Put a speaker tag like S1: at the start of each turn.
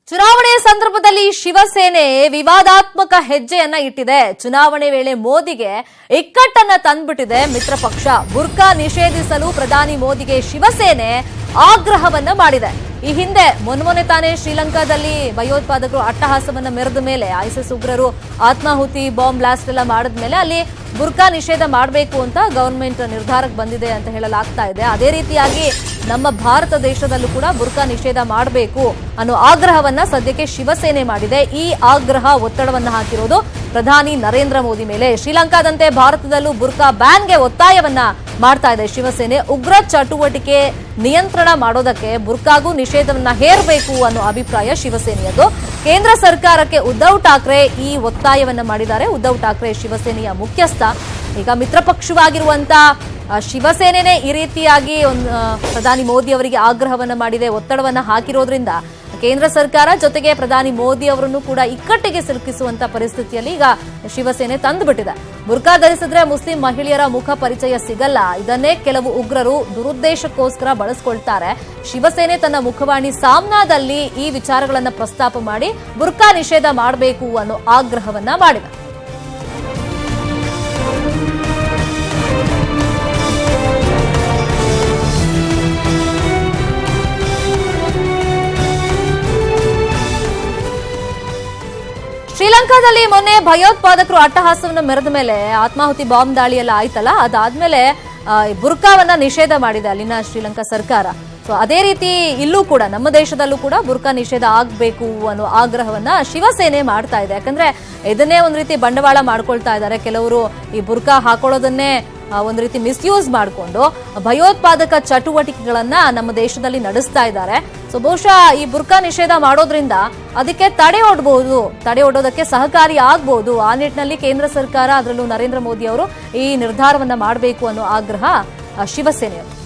S1: ಚುನಾವಣೆ ಸಂದರ್ಭದಲ್ಲಿ ಶಿವಸೇನೆ ವಿವಾದಾತ್ಮಕ ಹೆಜ್ಜೆಯನ್ನ ಇಟ್ಟಿದೆ. ಚುನಾವಣೆ ವೇಳೆ ಮೋದಿಗೆ ಇಕ್ಕಟ್ಟನ್ನ ತಂದ್ಬಿಟ್ಟಿದೆ ಮಿತ್ರ ಪಕ್ಷ. ಬುರ್ಕಾ ನಿಷೇಧಿಸಲು ಪ್ರಧಾನಿ ಮೋದಿಗೆ ಶಿವಸೇನೆ ಆಗ್ರಹವನ್ನ ಮಾಡಿದೆ. ಈ ಹಿಂದೆ ಮೊನ್ನೆ ತಾನೇ ಶ್ರೀಲಂಕಾದಲ್ಲಿ ಭಯೋತ್ಪಾದಕರು ಅಟ್ಟಹಾಸವನ್ನ ಮೆರೆದ ಮೇಲೆ ಐಸಿಸ್ ಉಗ್ರರು ಆತ್ಮಾಹುತಿ ಬಾಂಬ್ ಬ್ಲಾಸ್ಟ್ ಎಲ್ಲ ಮಾಡಿದ್ಮೇಲೆ ಅಲ್ಲಿ ಬುರ್ಕಾ ನಿಷೇಧ ಮಾಡಬೇಕು ಅಂತ ಗವರ್ಮೆಂಟ್ ನಿರ್ಧಾರಕ್ಕೆ ಬಂದಿದೆ ಅಂತ ಹೇಳಲಾಗ್ತಾ ಇದೆ. ಅದೇ ರೀತಿಯಾಗಿ ನಮ್ಮ ಭಾರತ ದೇಶದಲ್ಲೂ ಕೂಡ ಬುರ್ಕಾ ನಿಷೇಧ ಮಾಡಬೇಕು ಅನ್ನೋ ಆಗ್ರಹವನ್ನ ಸದ್ಯಕ್ಕೆ ಶಿವಸೇನೆ ಮಾಡಿದೆ. ಈ ಆಗ್ರಹ ಒತ್ತಡವನ್ನ ಹಾಕಿರೋದು ಪ್ರಧಾನಿ ನರೇಂದ್ರ ಮೋದಿ ಮೇಲೆ. ಶ್ರೀಲಂಕಾದಂತೆ ಭಾರತದಲ್ಲೂ ಬುರ್ಕಾ ಬ್ಯಾನ್ಗೆ ಒತ್ತಾಯವನ್ನ ಮಾಡ್ತಾ ಇದೆ ಶಿವಸೇನೆ. ಉಗ್ರ ಚಟುವಟಿಕೆ ನಿಯಂತ್ರಣ ಮಾಡೋದಕ್ಕೆ ಬುರ್ಕಾಗೂ ನಿಷೇಧವನ್ನ ಹೇರಬೇಕು ಅನ್ನೋ ಅಭಿಪ್ರಾಯ ಶಿವಸೇನೆಯದು. ಕೇಂದ್ರ ಸರ್ಕಾರಕ್ಕೆ ಉದ್ಧವ್ ಠಾಕ್ರೆ ಈ ಒತ್ತಾಯವನ್ನ ಮಾಡಿದ್ದಾರೆ. ಉದ್ಧವ್ ಠಾಕ್ರೆ ಶಿವಸೇನೆಯ ಮುಖ್ಯಸ್ಥ. ಈಗ ಮಿತ್ರ ಪಕ್ಷವಾಗಿರುವಂತ ಶಿವಸೇನೆನೇ ಈ ರೀತಿಯಾಗಿ ಪ್ರಧಾನಿ ಮೋದಿ ಅವರಿಗೆ ಆಗ್ರಹವನ್ನ ಮಾಡಿದೆ, ಒತ್ತಡವನ್ನ ಹಾಕಿರೋದ್ರಿಂದ ಕೇಂದ್ರ ಸರ್ಕಾರ ಜೊತೆಗೆ ಪ್ರಧಾನಿ ಮೋದಿ ಅವರನ್ನು ಕೂಡ ಇಕ್ಕಟ್ಟಿಗೆ ಸಿಲುಕಿಸುವಂತ ಪರಿಸ್ಥಿತಿಯಲ್ಲಿ ಈಗ ಶಿವಸೇನೆ ತಂದುಬಿಟ್ಟಿದೆ. ಬುರ್ಕಾ ಧರಿಸಿದ್ರೆ ಮುಸ್ಲಿಂ ಮಹಿಳೆಯರ ಮುಖ ಪರಿಚಯ ಸಿಗಲ್ಲ, ಇದನ್ನೇ ಕೆಲವು ಉಗ್ರರು ದುರುದ್ದೇಶಕ್ಕೋಸ್ಕರ ಬಳಸಿಕೊಳ್ತಾರೆ. ಶಿವಸೇನೆ ತನ್ನ ಮುಖವಾಣಿ ಸಾಮ್ನಾದಲ್ಲಿ ಈ ವಿಚಾರಗಳನ್ನ ಪ್ರಸ್ತಾಪ ಮಾಡಿ ಬುರ್ಕಾ ನಿಷೇಧ ಮಾಡಬೇಕು ಅನ್ನೋ ಆಗ್ರಹವನ್ನ ಮಾಡಿದೆ. ಶ್ರೀಲಂಕಾದಲ್ಲಿ ಮೊನ್ನೆ ಭಯೋತ್ಪಾದಕರು ಅಟ್ಟಹಾಸವನ್ನು ಮೆರೆದ ಮೇಲೆ ಆತ್ಮಾಹುತಿ ಬಾಂಬ್ ದಾಳಿ ಎಲ್ಲ ಆಯ್ತಲ್ಲ, ಅದಾದ್ಮೇಲೆ ಬುರ್ಕಾವನ್ನ ನಿಷೇಧ ಮಾಡಿದೆ ಅಲ್ಲಿನ ಶ್ರೀಲಂಕಾ ಸರ್ಕಾರ. ಸೊ ಅದೇ ರೀತಿ ಇಲ್ಲೂ ಕೂಡ ನಮ್ಮ ದೇಶದಲ್ಲೂ ಕೂಡ ಬುರ್ಕಾ ನಿಷೇಧ ಆಗಬೇಕು ಅನ್ನೋ ಆಗ್ರಹವನ್ನ ಶಿವಸೇನೆ ಮಾಡ್ತಾ ಇದೆ. ಯಾಕಂದ್ರೆ ಇದನ್ನೇ ಒಂದ್ ರೀತಿ ಬಂಡವಾಳ ಮಾಡ್ಕೊಳ್ತಾ ಇದ್ದಾರೆ ಕೆಲವರು. ಈ ಬುರ್ಕಾ ಹಾಕೊಳ್ಳೋದನ್ನೇ ಒಂದ್ ರೀತಿ ಮಿಸ್ಯೂಸ್ ಮಾಡಿಕೊಂಡು ಭಯೋತ್ಪಾದಕ ಚಟುವಟಿಕೆಗಳನ್ನ ನಮ್ಮ ದೇಶದಲ್ಲಿ ನಡೆಸ್ತಾ ಇದ್ದಾರೆ. ಸೊ ಬಹುಶಃ ಈ ಬುರ್ಕಾ ನಿಷೇಧ ಮಾಡೋದ್ರಿಂದ ಅದಕ್ಕೆ ತಡೆ ಒಡ್ಡೋದಕ್ಕೆ ಸಹಕಾರಿ ಆಗ್ಬಹುದು. ಆ ನಿಟ್ಟಿನಲ್ಲಿ ಕೇಂದ್ರ ಸರ್ಕಾರ, ಅದರಲ್ಲೂ ನರೇಂದ್ರ ಮೋದಿ ಅವರು ಈ ನಿರ್ಧಾರವನ್ನ ಮಾಡಬೇಕು ಅನ್ನೋ ಆಗ್ರಹ ಶಿವಸೇನೆಯವರು.